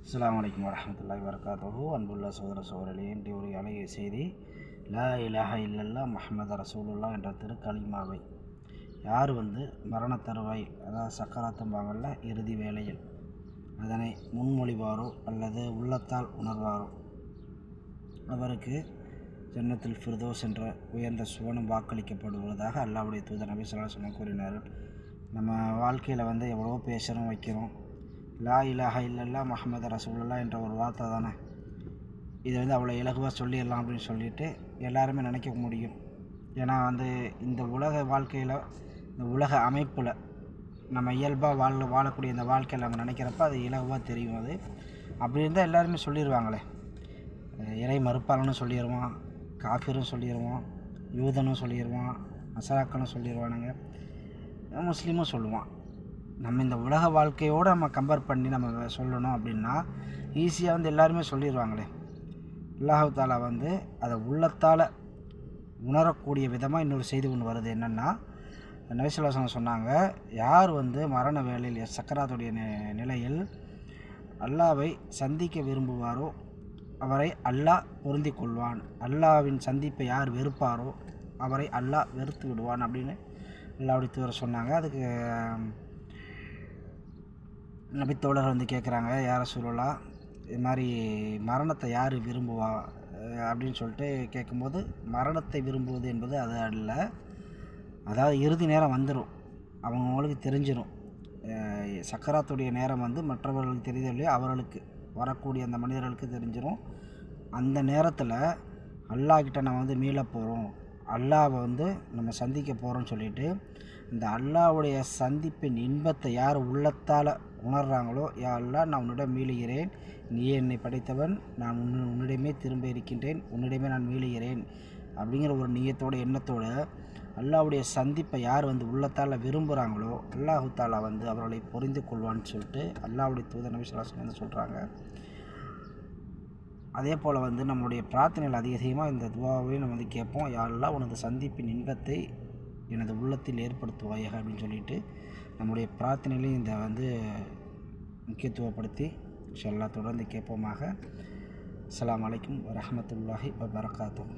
அஸ்ஸலாமு அலைக்கும் வரஹ்மத்துல்லாஹி வபரகாத்துஹு. அன்புள்ள சகோதர சகோதரிகளே, இன்று ஒரு அழகிய செய்தி. லா இலாஹ இல்லல்லா முஹம்மது ரசூலுல்லாஹ் என்ற திருக்கலிமாவை யார் மரண தருவாய், அதாவது சக்கராத்தும்பாங்கள்ல, இறுதி வேளையில் அதனை முன்மொழிவாரோ அல்லது உள்ளத்தால் உணர்வாரோ அவருக்கு ஜன்னத்துல் ஃபிர்தௌஸ் என்ற உயர்ந்த சுவனம் வாக்களிக்கப்படுவதாக அல்லாஹ்வுடைய தூதர் நபி ஸல்லல்லாஹு அலைஹி வஸல்லம் கூறினார்கள். நம்ம வாழ்க்கையில் எவ்வளவோ பேசுகிறோம், வைக்கிறோம். லா இலாஹ இல்லல்லா முஹம்மது ரசூலுல்லாஹ் என்ற ஒரு வார்த்தை தானே, இதை அவ்வளோ இலகுவாக சொல்லிடலாம் அப்படின்னு சொல்லிட்டு எல்லாருமே நினைக்க முடியும். ஏன்னா இந்த உலக வாழ்க்கையில், இந்த உலக அமைப்பில் நம்ம இயல்பாக வாழக்கூடிய இந்த வாழ்க்கையில் நம்ம நினைக்கிறப்ப அது இலகுவாக தெரியும். அது அப்படி இருந்தால் எல்லாருமே சொல்லிடுவாங்களே. இறை மறுப்பாளனும் சொல்லிடுவான், காஃபிரும் சொல்லிடுவான், யூதனும் சொல்லிடுவான், நசராக்கனும் சொல்லிடுவானுங்க, முஸ்லீமும் சொல்லுவான். நம்ம இந்த உலக வாழ்க்கையோடு நம்ம கம்பேர் பண்ணி நம்ம சொல்லணும் அப்படின்னா ஈஸியாக எல்லாருமே சொல்லிடுவாங்களே. அல்லாஹ் தாலா அதை உள்ளத்தால் உணரக்கூடிய விதமாக இன்னொரு செய்தி ஒன்று வருது. என்னென்னா, நபி ஸல்லல்லாஹு அலைஹி வஸல்லம் சொன்னாங்க, யார் சக்கராத் வேளையில், சக்கராத்துடைய நிலையில் அல்லாவை சந்திக்க விரும்புவாரோ அவரை அல்லாஹ் பொருந்தி கொள்வான். அல்லாவின் சந்திப்பை யார் வெறுப்பாரோ அவரை அல்லாஹ் வெறுத்து விடுவான் அப்படின்னு அல்லாஹ்வுடைய தூதர் சொன்னாங்க. அதுக்கு நபித்தோழர் கேட்குறாங்க, யார் ரசூலுல்லாஹ், இது மாதிரி மரணத்தை யார் விரும்புவா அப்படின்னு சொல்லிட்டு கேட்கும்போது, மரணத்தை விரும்புவது என்பது அது அல்ல. அதாவது இறுதி நேரம் வந்துடும், அவங்களுக்கு தெரிஞ்சிடும். சக்கராத்துடைய நேரம் மற்றவர்களுக்கு தெரியலையோ அவர்களுக்கு, வரக்கூடிய அந்த மனிதர்களுக்கு தெரிஞ்சிடும். அந்த நேரத்தில் அல்லாஹ்கிட்ட நம்ம மீள போகிறோம், அல்லாவை நம்ம சந்திக்க போகிறோம்னு சொல்லிட்டு, இந்த அல்லாஹ்வுடைய சந்திப்பின் இன்பத்தை யார் உள்ளத்தால் உணர்கிறாங்களோ, யா அல்லாஹ், நான் உன்னிடம் மீளுகிறேன், நீயே என்னை படைத்தவன், நான் உன்னிடமே திரும்ப இருக்கின்றேன், உன்னிடமே நான் மீளுகிறேன் அப்படிங்கிற ஒரு நியத்தோட எண்ணத்தோடு அல்லாஹ்வுடைய சந்திப்பை யார் உள்ளத்தால் விரும்புகிறாங்களோ அல்லாஹு தாலா அவர்களை பொரிந்து கொள்வான்னு சொல்லிட்டு அல்லாஹ்வுடைய தூதர் நபி ஸல்லல்லாஹு அலைஹி வஸல்லம் சொல்கிறாங்க. அதே போல் நம்மளுடைய பிரார்த்தனைகள் அதிகமாக இந்த துவாவை நம்ம கேட்போம். யா அல்லாஹ், உனது சந்திப்பின் இன்பத்தை எனது உள்ளத்தில் ஏற்படுத்துவாயாக அப்படின்னு சொல்லிட்டு நம்முடைய பிரார்த்தனையிலையும் இந்த முக்கியத்துவப்படுத்தி இன்ஷா அல்லாஹ் தொடர்ந்து கேட்போமாக. அஸ்ஸலாமு அலைக்கும் வரஹ்மத்துல்லாஹி வபரகாத்துஹு.